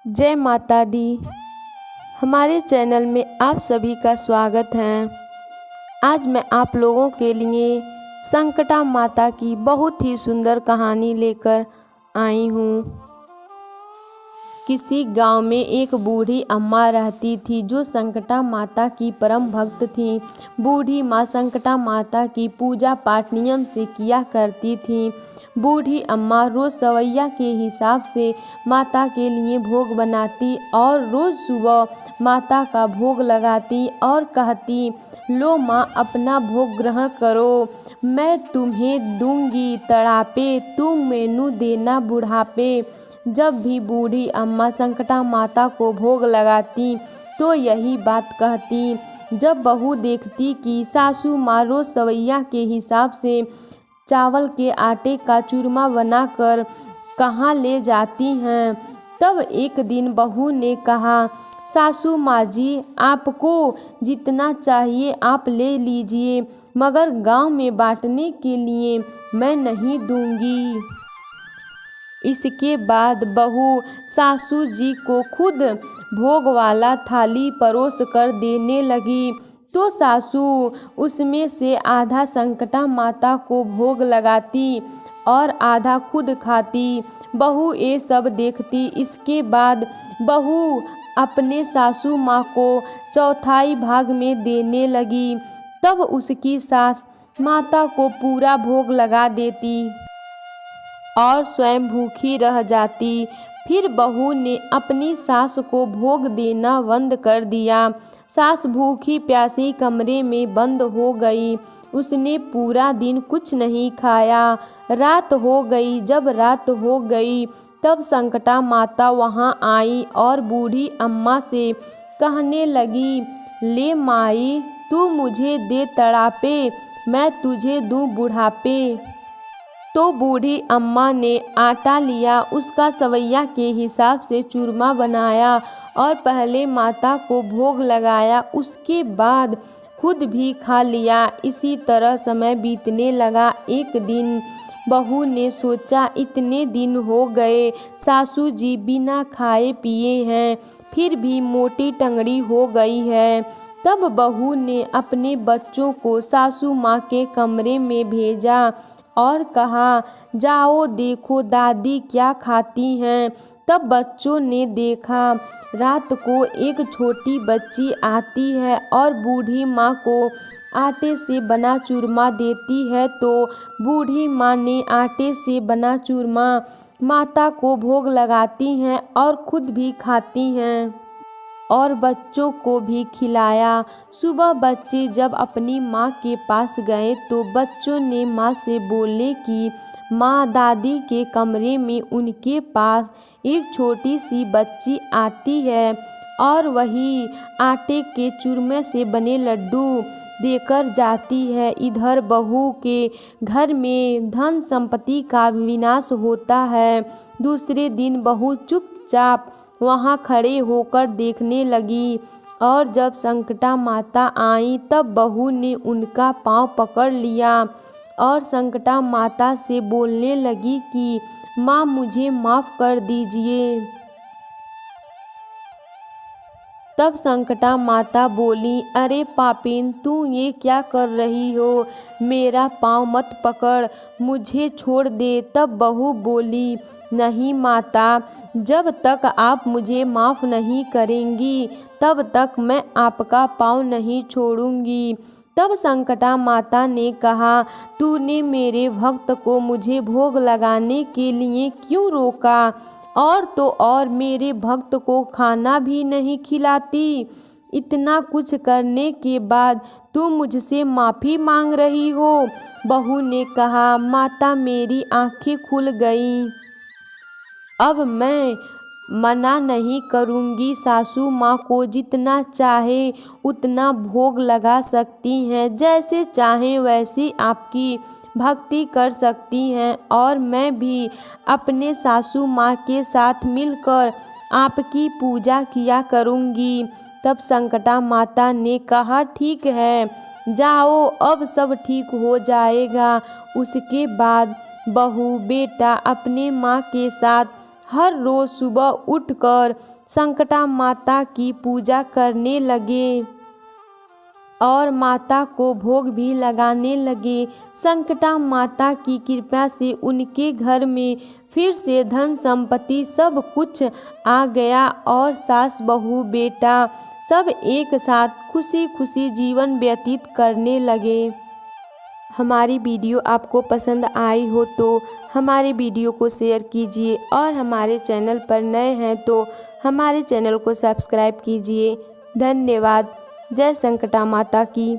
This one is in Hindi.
जय माता दी। हमारे चैनल में आप सभी का स्वागत है। आज मैं आप लोगों के लिए संकटा माता की बहुत ही सुंदर कहानी लेकर आई हूँ। किसी गांव में एक बूढ़ी अम्मा रहती थी जो संकटा माता की परम भक्त थी। बूढ़ी माँ संकटा माता की पूजा पाठ नियम से किया करती थी। बूढ़ी अम्मा रोज़ सवैया के हिसाब से माता के लिए भोग बनाती और रोज़ सुबह माता का भोग लगाती और कहती, लो माँ अपना भोग ग्रहण करो, मैं तुम्हें दूंगी तड़ापे, तुम मेनू देना बुढ़ापे। जब भी बूढ़ी अम्मा संकटा माता को भोग लगाती तो यही बात कहती। जब बहू देखती कि सासू माँ रोज़ सवैया के हिसाब से चावल के आटे का चूरमा बनाकर कहाँ ले जाती हैं, तब एक दिन बहू ने कहा, सासू माँ जी आपको जितना चाहिए आप ले लीजिए, मगर गांव में बांटने के लिए मैं नहीं दूंगी। इसके बाद बहू सासू जी को खुद भोग वाला थाली परोस कर देने लगी तो सासू उसमें से आधा संकटा माता को भोग लगाती और आधा खुद खाती। बहू ये सब देखती। इसके बाद बहू अपने सासू माँ को चौथाई भाग में देने लगी। तब उसकी सास माता को पूरा भोग लगा देती और स्वयं भूखी रह जाती। फिर बहू ने अपनी सास को भोग देना बंद कर दिया। सास भूखी प्यासी कमरे में बंद हो गई। उसने पूरा दिन कुछ नहीं खाया। रात हो गई। जब रात हो गई तब संकटा माता वहाँ आई और बूढ़ी अम्मा से कहने लगी, ले माई तू मुझे दे तड़ापे, मैं तुझे दूँ बुढ़ापे। तो बूढ़ी अम्मा ने आटा लिया, उसका सवैया के हिसाब से चूरमा बनाया और पहले माता को भोग लगाया, उसके बाद खुद भी खा लिया। इसी तरह समय बीतने लगा। एक दिन बहू ने सोचा, इतने दिन हो गए सासू जी बिना खाए पिए हैं, फिर भी मोटी टंगड़ी हो गई है। तब बहू ने अपने बच्चों को सासू माँ के कमरे में भेजा और कहा, जाओ देखो दादी क्या खाती हैं। तब बच्चों ने देखा, रात को एक छोटी बच्ची आती है और बूढ़ी माँ को आटे से बना चूरमा देती है। तो बूढ़ी माँ ने आटे से बना चूरमा माता को भोग लगाती हैं और खुद भी खाती हैं और बच्चों को भी खिलाया। सुबह बच्चे जब अपनी माँ के पास गए तो बच्चों ने माँ से बोले कि माँ दादी के कमरे में उनके पास एक छोटी सी बच्ची आती है और वही आटे के चूरमे से बने लड्डू देकर जाती है। इधर बहू के घर में धन संपत्ति का विनाश होता है। दूसरे दिन बहू चुपचाप वहाँ खड़े होकर देखने लगी और जब संकटा माता आई तब बहू ने उनका पाँव पकड़ लिया और संकटा माता से बोलने लगी कि माँ मुझे माफ़ कर दीजिए। तब संकटा माता बोली, अरे पापिन तू ये क्या कर रही हो, मेरा पाँव मत पकड़, मुझे छोड़ दे। तब बहू बोली, नहीं माता, जब तक आप मुझे माफ़ नहीं करेंगी तब तक मैं आपका पाँव नहीं छोड़ूंगी। तब संकटा माता ने कहा, तूने मेरे भक्त को मुझे भोग लगाने के लिए क्यों रोका और तो और मेरे भक्त को खाना भी नहीं खिलाती। इतना कुछ करने के बाद तू मुझसे माफ़ी मांग रही हो। बहू ने कहा, माता मेरी आंखें खुल गईं, अब मैं मना नहीं करूँगी। सासू माँ को जितना चाहे उतना भोग लगा सकती हैं, जैसे चाहें वैसी आपकी भक्ति कर सकती हैं और मैं भी अपने सासू माँ के साथ मिलकर आपकी पूजा किया करूँगी। तब संकटा माता ने कहा, ठीक है जाओ, अब सब ठीक हो जाएगा। उसके बाद बहू बेटा अपने माँ के साथ हर रोज़ सुबह उठकर संकटा माता की पूजा करने लगे और माता को भोग भी लगाने लगे। संकटा माता की कृपा से उनके घर में फिर से धन संपत्ति सब कुछ आ गया और सास बहू बेटा सब एक साथ खुशी खुशी जीवन व्यतीत करने लगे। हमारी वीडियो आपको पसंद आई हो तो हमारे वीडियो को शेयर कीजिए और हमारे चैनल पर नए हैं तो हमारे चैनल को सब्सक्राइब कीजिए। धन्यवाद। जय संकटा माता की।